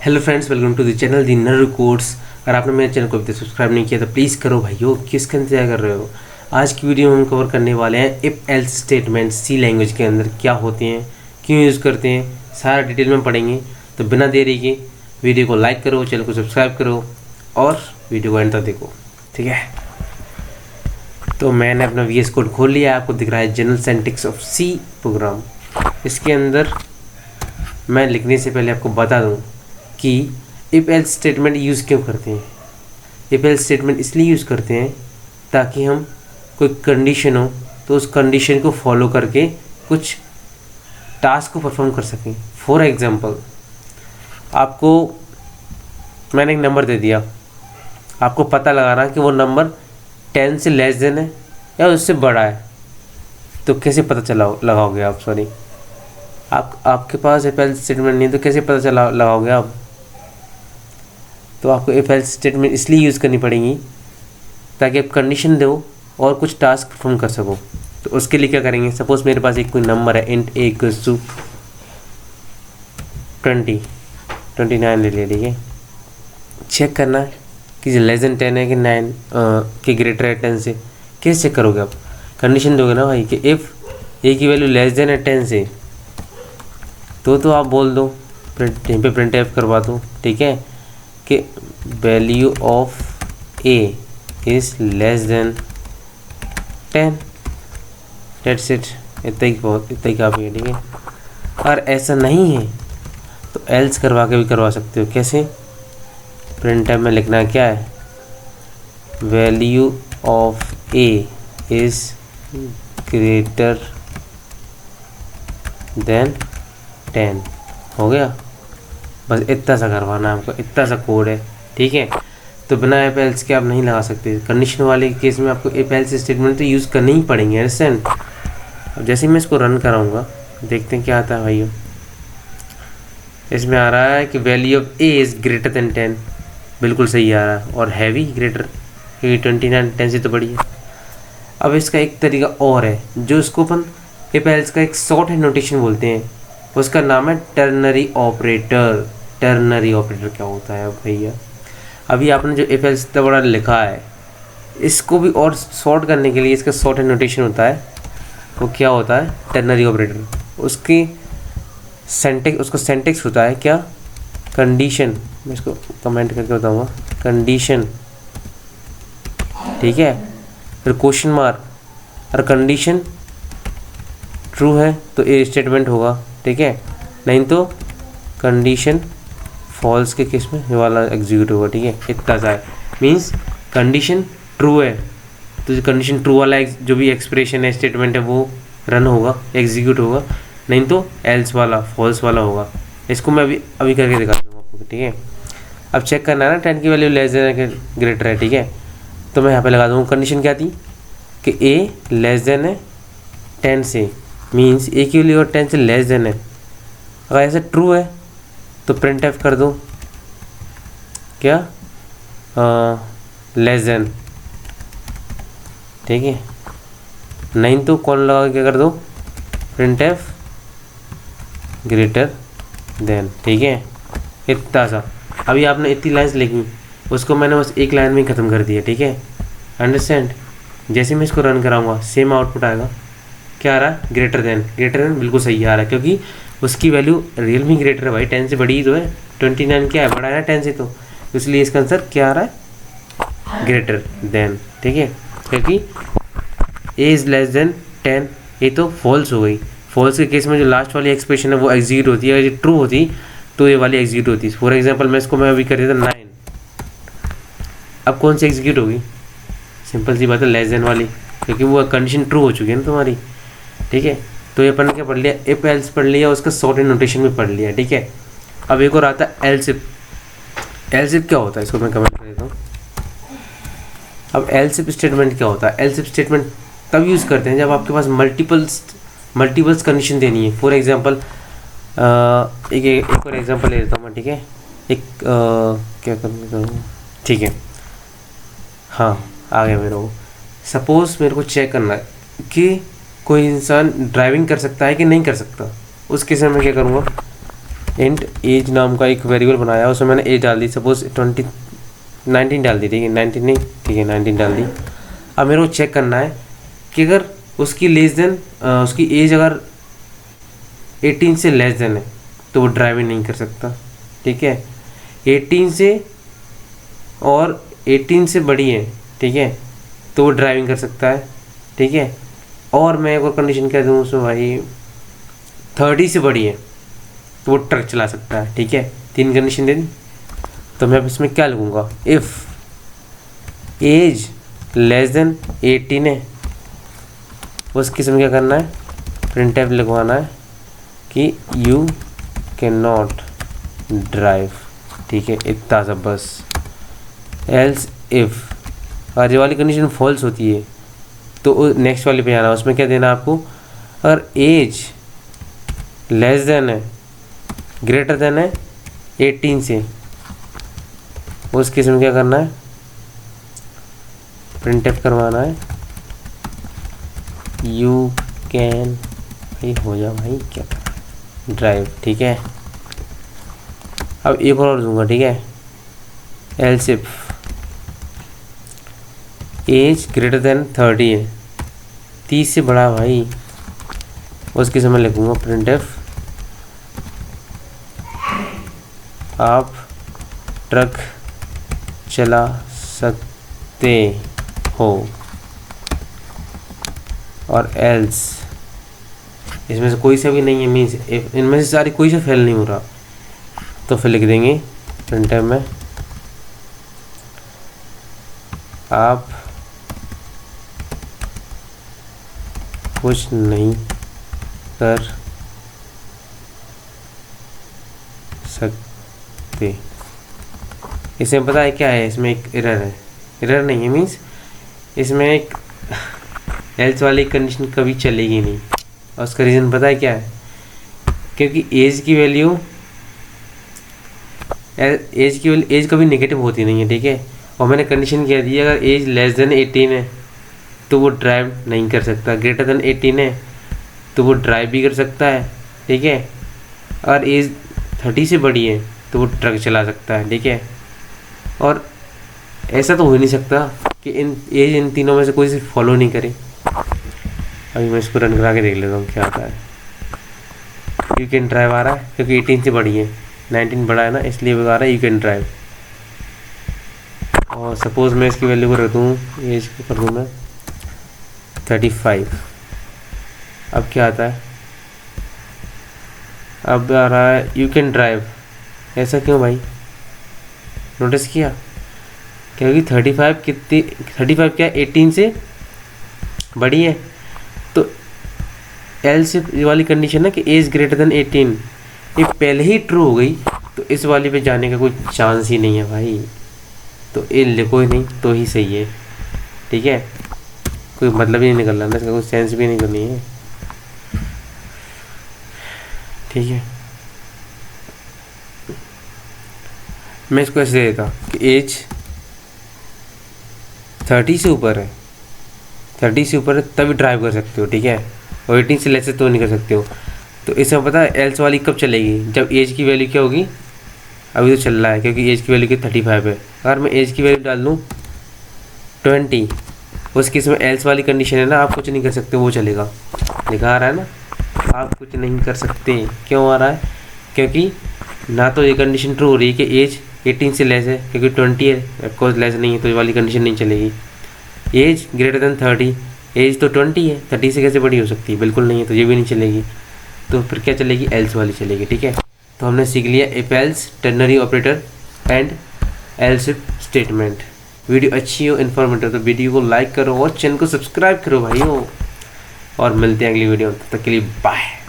Hello friends, welcome to the channel दी नर course. अगर आपने मेरे चैनल को अभी तक सब्सक्राइब नहीं किया तो प्लीज़ करो भाइयों, किसका इंतजार कर रहे हो। आज की वीडियो में हम कवर करने वाले हैं if else statement C language के अंदर क्या होते हैं, क्यों यूज़ करते हैं, सारा डिटेल में पढ़ेंगे। तो बिना देरी के वीडियो को लाइक करो, चैनल को सब्सक्राइब करो और वीडियो को एंड तक देखो, ठीक है। तो मैंने अपना VS कोड खोल लिया, आपको दिख रहा है general syntax of C program. इसके अंदर मैं लिखने से पहले आपको बता दूं कि इफ़ एल्स स्टेटमेंट यूज़ क्यों करते हैं। इफ़ एल्स स्टेटमेंट इसलिए यूज़ करते हैं ताकि हम कोई कंडीशन हो तो उस कंडीशन को फॉलो करके कुछ टास्क को परफॉर्म कर सकें। फॉर एग्जांपल, आपको मैंने एक नंबर दे दिया, आपको पता लगाना कि वो नंबर 10 से लेस देन है या उससे बड़ा है। तो कैसे पता लगाओगे आप? सॉरी, आपके पास इफ एल्स स्टेटमेंट नहीं है तो कैसे पता लगाओगे आप? तो आपको इफ एल्स स्टेटमेंट इसलिए यूज़ करनी पड़ेगी ताकि आप कंडीशन दो और कुछ टास्क परफॉर्म कर सको। तो उसके लिए क्या करेंगे, सपोज मेरे पास एक कोई नंबर है, इंट ए इक्वल्स टू 29 ले लिया, ठीक है। चेक करना है कि लेस देन 10 है कि 9 के ग्रेटर है 10 से। कैसे चेक करोगे आप? कंडीशन दोगे ना भाई कि इफ़ ए की वैल्यू लेस देन है 10 से, तो आप बोल दो, यहीं पे प्रिंट एफ करवा दो, ठीक है, कि value of A is less than 10। That's it, इतना ही काफ़ी है, ठीक है। और ऐसा नहीं है तो एल्स करवा के भी करवा सकते हो। कैसे? प्रिंट एफ में लिखना क्या है, value of A is greater than 10। हो गया, बस इतना सा करवाना है आपको, इतना सा कोड है, ठीक है। तो बिना इफ एल्स के आप नहीं लगा सकते। कंडीशन वाले केस में आपको इफ एल्स स्टेटमेंट तो यूज़ करने ही पड़ेंगे, अंडरस्टैंड। अब जैसे ही मैं इसको रन कराऊंगा, देखते हैं क्या आता है भाइयों। इसमें आ रहा है कि value of A is greater than 10, बिल्कुल सही आ रहा है, और हैवी ग्रेटर, क्योंकि 29 10 से तो बड़ी है। अब इसका एक तरीका और है जो इसको अपन इफ एल्स का एक शॉर्ट हैंड नोटेशन बोलते हैं, उसका नाम है टर्नरी ऑपरेटर। टर्नरी ऑपरेटर क्या होता है भैया? अभी आपने जो इफ एल्स इतना बड़ा लिखा है, इसको भी और शॉर्ट करने के लिए इसका शॉर्ट हैंड नोटेशन होता है। वो क्या होता है? Ternary operator. उसका सेंटेक्स होता है क्या? कंडीशन। मैं इसको कमेंट करके बताऊंगा, कंडीशन, ठीक है, फिर क्वेश्चन मार्क, और कंडीशन ट्रू है तो ए स्टेटमेंट होगा, ठीक है, नहीं तो कंडीशन फॉल्स के केस में ये वाला एग्जीक्यूट होगा, ठीक है। इतना सा है, मीन्स कंडीशन ट्रू है तो जो कंडीशन ट्रू वाला जो भी एक्सप्रेशन है, स्टेटमेंट है, वो रन होगा, एग्जीक्यूट होगा, नहीं तो एल्स वाला, फॉल्स वाला होगा। इसको मैं अभी करके दिखा दूँगा आपको, ठीक है। अब चेक करना है ना 10 की वैल्यू लेस देन है कि ग्रेटर है, ठीक है। तो मैं यहाँ पे लगा दूँगा कंडीशन क्या थी कि ए लेस देन है 10 से, मीन्स ए की वैल्यू और 10 से लेस देन है। अगर ऐसा ट्रू है तो प्रिंट एफ कर दो क्या, लेस देन, ठीक है, नहीं तो कौन लगा क्या कर दो, प्रिंट एफ ग्रेटर देन, ठीक है। इतना सा। अभी आपने इतनी लाइन्स लिखी, उसको मैंने बस एक लाइन में ही ख़त्म कर दिया, ठीक है, अंडरस्टैंड। जैसे मैं इसको रन कराऊंगा सेम आउटपुट आएगा। क्या आ रहा है? Greater than. ग्रेटर देन बिल्कुल सही आ रहा है, क्योंकि उसकी वैल्यू रियल में ग्रेटर है भाई, 10 से बड़ी ही तो है। 29 क्या है? बड़ा है 10 से, तो इसलिए इसका आंसर क्या आ रहा है? ग्रेटर देन, ठीक है, क्योंकि ए इज़ लेस देन 10। ये तो फॉल्स हो गई। फॉल्स के केस में जो लास्ट वाली एक्सप्रेशन है वो एग्जीक्यूट होती है, अगर ट्रू होती तो ये वाली एग्जीक्यूट होती। फॉर एग्जाम्पल मैं अभी कर देता 9, अब कौन सी एग्जीक्यूट होगी? सिंपल सी बात है, लेस देन वाली, क्योंकि वो कंडीशन ट्रू हो चुकी है ना तुम्हारी, ठीक है। तो ये अपन ने क्या पढ़ लिया? इफ एल्स पढ़ लिया, उसका शॉर्ट हैंड नोटेशन भी पढ़ लिया, ठीक है। अब एक और आता है एल्स इफ। एल्स इफ क्या होता है, इसको मैं कमेंट कर देता हूँ। अब एल्स इफ स्टेटमेंट क्या होता है? एल्स इफ स्टेटमेंट तब यूज़ करते हैं जब आपके पास मल्टीपल्स कंडीशन देनी है। फॉर एग्जांपल, एक और एग्जांपल ले लेता हूँ मैं, ठीक है। क्या करना, ठीक है, हाँ आ गया मेरे को। सपोज़ मेरे को चेक करना है कि कोई इंसान ड्राइविंग कर सकता है कि नहीं कर सकता। उस केस में मैं क्या करूँगा, इंट एज नाम का एक वेरिएबल बनाया, उसमें मैंने एज डाल दी, सपोज 19 डाल दी, ठीक है 19 नहीं, ठीक है 19 डाल दी। अब मेरे को चेक करना है कि अगर उसकी लेस देन उसकी एज अगर 18 से लेस देन है तो वो ड्राइविंग नहीं कर सकता, ठीक है। 18 से और 18 से बड़ी है, ठीक है, तो वो ड्राइविंग कर सकता है, ठीक है। और मैं एक और कंडीशन कह दूँ उसमें भाई 30 से बड़ी है तो वो ट्रक चला सकता है, ठीक है। 3 कंडीशन दे दी। तो मैं अब इसमें क्या लिखूँगा, इफ़ एज लेस देन 18 है उस किस्म में क्या करना है, प्रिंटफ लिखवाना है कि यू कैन नॉट ड्राइव, ठीक है, इतना सब बस। एल्स इफ़ और ये वाली कंडीशन फॉल्स होती है तो नेक्स्ट वाली पे जाना, उसमें क्या देना आपको, अगर एज लेस देन है ग्रेटर देन है 18 से उस केस में क्या करना है, प्रिंटफ करवाना है यू कैन, भाई हो जा भाई क्या ड्राइव, ठीक है। अब एक और दूंगा, ठीक है, else if age greater than 30 है, 30 से बड़ा भाई, उसके समय लिखूँगा प्रिंटफ आप ट्रक चला सकते हो, और एल्स इसमें से कोई सा भी नहीं है, मीन्स इनमें से सारी कोई सा फेल नहीं हो रहा, तो फिर लिख देंगे प्रिंटफ में आप कुछ नहीं कर सकते। इसमें पता है क्या है, इसमें एक एरर है, एरर नहीं है मीन्स इसमें एक एल्स वाली कंडीशन कभी चलेगी नहीं, और उसका रीज़न पता है क्या है, क्योंकि एज की वैल्यू एज कभी नेगेटिव होती नहीं है, ठीक है। और मैंने कंडीशन कह दी अगर एज लेस देन 18 है तो वो ड्राइव नहीं कर सकता, ग्रेटर देन 18 है तो वो ड्राइव भी कर सकता है, ठीक है। और एज 30 से बड़ी है तो वो ट्रक चला सकता है, ठीक है। और ऐसा तो हो ही नहीं सकता कि इन तीनों में से कोई से फॉलो नहीं करे। अभी मैं इसको रन करा के देख लेता हूँ क्या आता है। यू कैन ड्राइव आ रहा है क्योंकि 18 से बड़ी है, 19 बड़ा है ना, इसलिए वो आ रहा है यू कैन ड्राइव। और सपोज मैं इसकी वैल्यू को रख दूँ, एज को कर दूँ मैं 35। अब क्या आता है, अब आ रहा है यू कैन ड्राइव। ऐसा क्यों भाई, नोटिस किया, क्योंकि 35 क्या 18 से बड़ी है, तो एल्स वाली कंडीशन है कि एज ग्रेटर देन 18 ये पहले ही ट्रू हो गई, तो इस वाली पे जाने का कोई चांस ही नहीं है भाई, तो ये लिखो ही नहीं तो ही सही है, ठीक है। कोई मतलब ही नहीं निकलना ना, इसका कोई सेंस भी नहीं करनी है, ठीक है। मैं इसको ऐसे देता कि एज 30 से ऊपर है, 30 से ऊपर है तभी ड्राइव कर सकते हो, ठीक है, और 18 से लेस तो नहीं कर सकते हो। तो इसमें पता है एल्स वाली कब चलेगी, जब एज की वैल्यू क्या होगी, अभी तो चल रहा है क्योंकि एज की वैल्यू की 35 है। अगर मैं एज की वैल्यू डाल दूँ 20, उस केस में एल्स वाली कंडीशन है ना, आप कुछ नहीं कर सकते, वो चलेगा। लिखा आ रहा है ना, आप कुछ नहीं कर सकते, क्यों आ रहा है, क्योंकि ना तो ये कंडीशन ट्रू हो रही है कि एज 18 से लेस है, क्योंकि 20 है, ऑफकोर्स लेस नहीं है तो ये वाली कंडीशन नहीं चलेगी। एज ग्रेटर देन 30, एज तो 20 है, 30 से कैसे बड़ी हो सकती है, बिल्कुल नहीं है, तो ये भी नहीं चलेगी। तो फिर क्या चलेगी, एल्स वाली चलेगी, ठीक है। तो हमने सीख लिया if else, ternary operator and else if statement. Video अच्छी हो, इन्फॉर्मेटिव, तो वीडियो को लाइक करो और चैनल को सब्सक्राइब करो भाइयों, और मिलते हैं अगली वीडियो में, तब तक के लिए बाय।